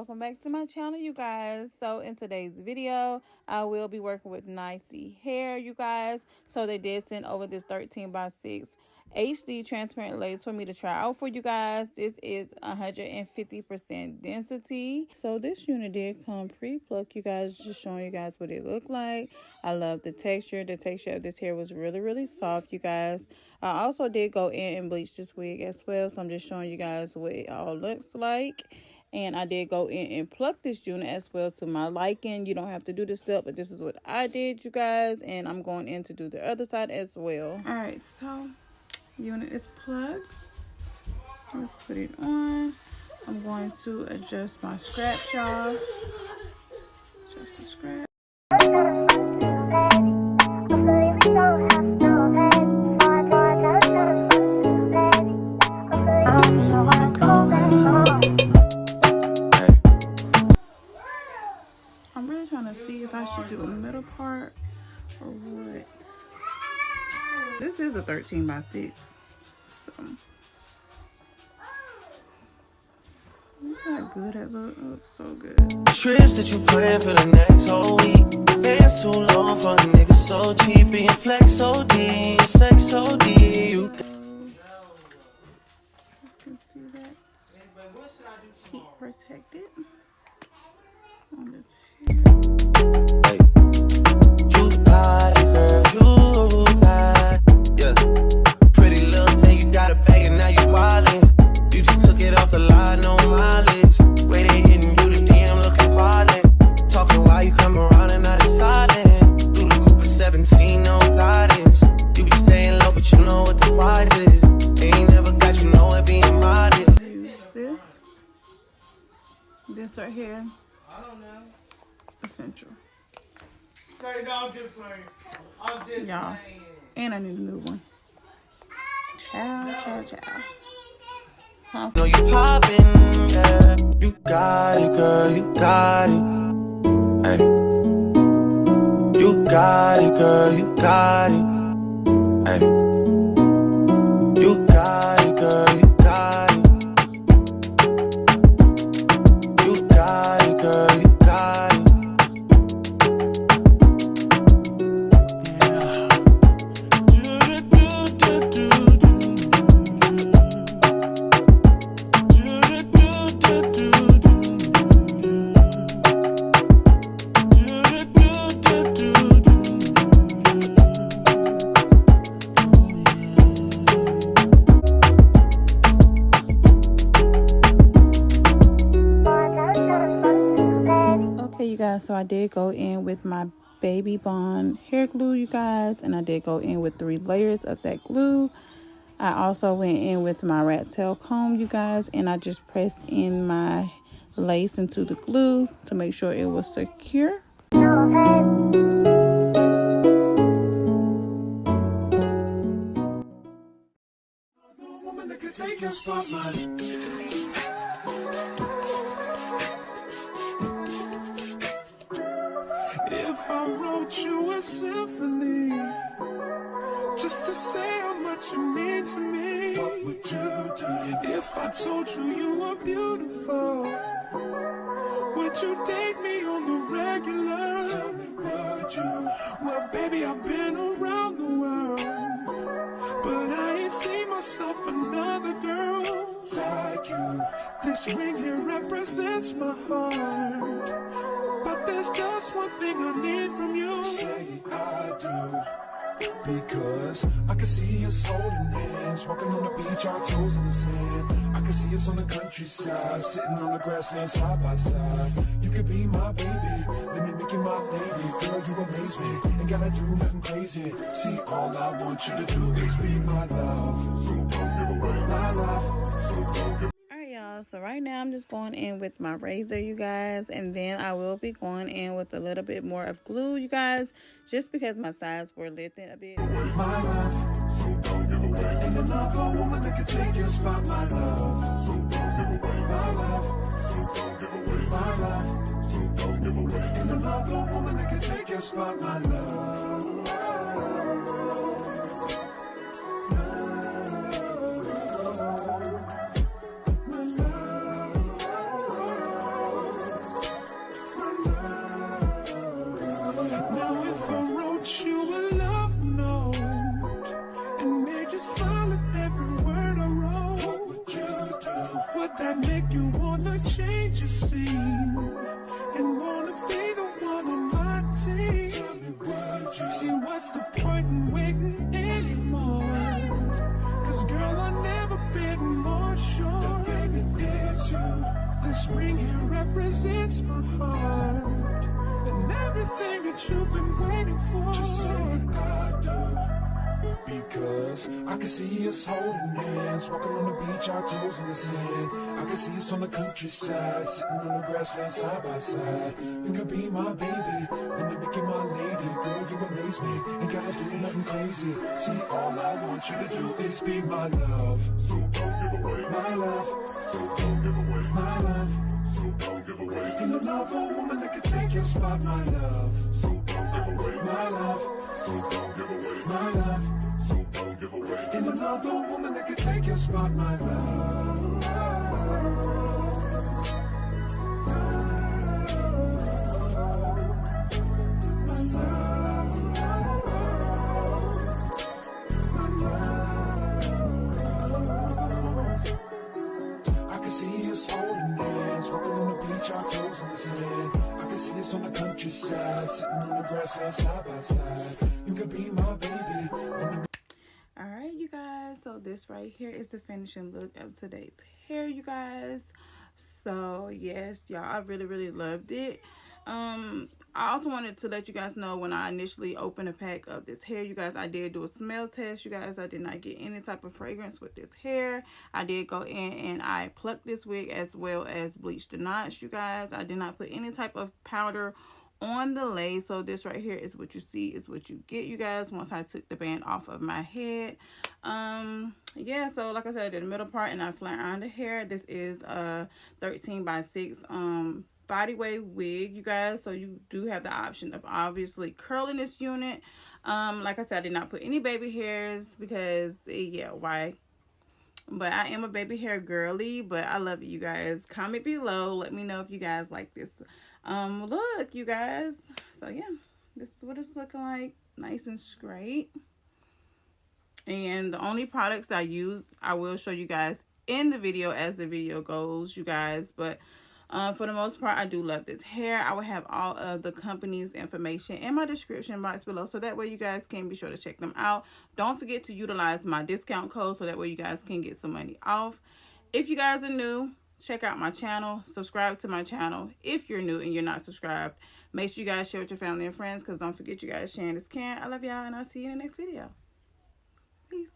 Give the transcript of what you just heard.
welcome back to my channel, you guys. So in today's video, I will be working with Nicey hair, you guys. So they did send over this 13x6 HD transparent lace for me to try out for you guys. This is 150% density. So this unit did come pre-plucked, you guys. Just showing you guys what it looked like. I love the texture. The texture of this hair was really soft, you guys. I also did go in and bleach this wig as well, so I'm just showing you guys what it all looks like. And I did go in and pluck this unit as well to my liking. You don't have to do this step, but this is what I did, you guys. And I'm going in to do the other side as well. All right, so unit is plugged. Let's put it on. I'm going to adjust my scrap, y'all. Just the scrap. I'm really trying to see if I should do a middle part or what. This is a 13x6, so it's not good at look. It looks so good. Trips that you plan for the next whole week. Bands too long for a nigga so cheap. Being flex OD, sex OD. You can see that heat protected on this hair. Hey. You got it, girl. You got it. Yeah. Pretty little thing, you got a bag and now you wildin'. You just took it off the line, no mileage. Way they hitting you, the DM looking violent. Talking while you come around and not excited. Through the group of 17, no guidance. You be staying low, but you know what the price is. Ain't never got you know it being modest. Use this right here. I don't know. Essential. Say no, I'm just playing. I'm just y'all. playing. And I need a new one. Ciao. Huh? Know you poppin', yeah. You got it, girl, you got it. Hey. You got it, girl, you got it. Hey. You got it, girl, you got it. You got it, girl, you got it. So I did go in with my Baby Bond hair glue, you guys, and I did go in with 3 layers of that glue. I also went in with my rat tail comb, you guys, and I just pressed in my lace into the glue to make sure it was secure. If I wrote you a symphony just to say how much you mean to me, what would you do? If I told you you were beautiful, would you date me on the regular? Tell me, would you? Well, baby, I've been around the world, but I ain't seen myself another girl like you. This ring here represents my heart. But there's just one thing I need from you. Say I do. Because I can see us holding hands, walking on the beach, our toes in the sand. I can see us on the countryside, sitting on the grassland side by side. You could be my baby, let me make you my lady. Girl, you amaze me, ain't gotta do nothing crazy. See, all I want you to do is be my love. So don't give away my love. So don't give away. So right now I'm just going in with my razor, you guys, and then I will be going in with a little bit more of glue, you guys, just because my sides were lifting a bit. My love, so don't give away. Ain't another woman that can take your spot, my love. So don't give away. My love, so don't give away. My love, so don't give away. Ain't another woman that can take your spot, my love. make you wanna change your scene and wanna be the one on my team. Tell me what you see, what's the point in waiting anymore? Cause girl, I've never been more sure that baby it's you. This ring here represents my heart and everything that you've been waiting for. Just say I do. Because I can see us holding hands, walking on the beach, our toes in the sand. I can see us on the countryside, sitting on the grassland side by side. You could be my baby, let me make you my lady. Girl, you amaze me, ain't gotta do nothing crazy. See, all I want you to do is be my love. So don't give away my love. So don't give away my love. So don't give away. Ain't another woman that can take your spot, my love. So don't give away my love. So don't give away my love. So don't give away. Ain't another woman that can take your spot, my love. My love. I can see us holding hands, walking on the beach, our toes in the sand. I can see us on the countryside, sitting on the grassland side by side. You could be my baby. All right, you guys, so this right here is the finishing look of today's hair, you guys. So yes, y'all, I really loved it. I also wanted to let you guys know, when I initially opened a pack of this hair, you guys, I did do a smell test, you guys. I did not get any type of fragrance with this hair. I did go in and I plucked this wig as well as bleached the knots, you guys. I did not put any type of powder on the lace. So this right here is what you see, is what you get, you guys, once I took the band off of my head. Yeah, so like I said, I did the middle part and I flat ironed the hair. This is a 13 by 6 body weight wig, you guys. So you do have the option of obviously curling this unit. Like I said, I did not put any baby hairs because yeah, why? But I am a baby hair girly, but I love it, you guys. Comment below, let me know if you guys like this look, you guys. So yeah, this is what it's looking like, nice and straight. And the only products I use, I will show you guys in the video as the video goes, you guys. But for the most part, I do love this hair. I will have all of the company's information in my description box below, so that way you guys can be sure to check them out. Don't forget to utilize my discount code, so that way you guys can get some money off. If you guys are new, check out my channel, subscribe to my channel. If you're new and you're not subscribed, make sure you guys share with your family and friends, because don't forget, you guys, sharing is caring. I love y'all, and I'll see you in the next video. Peace.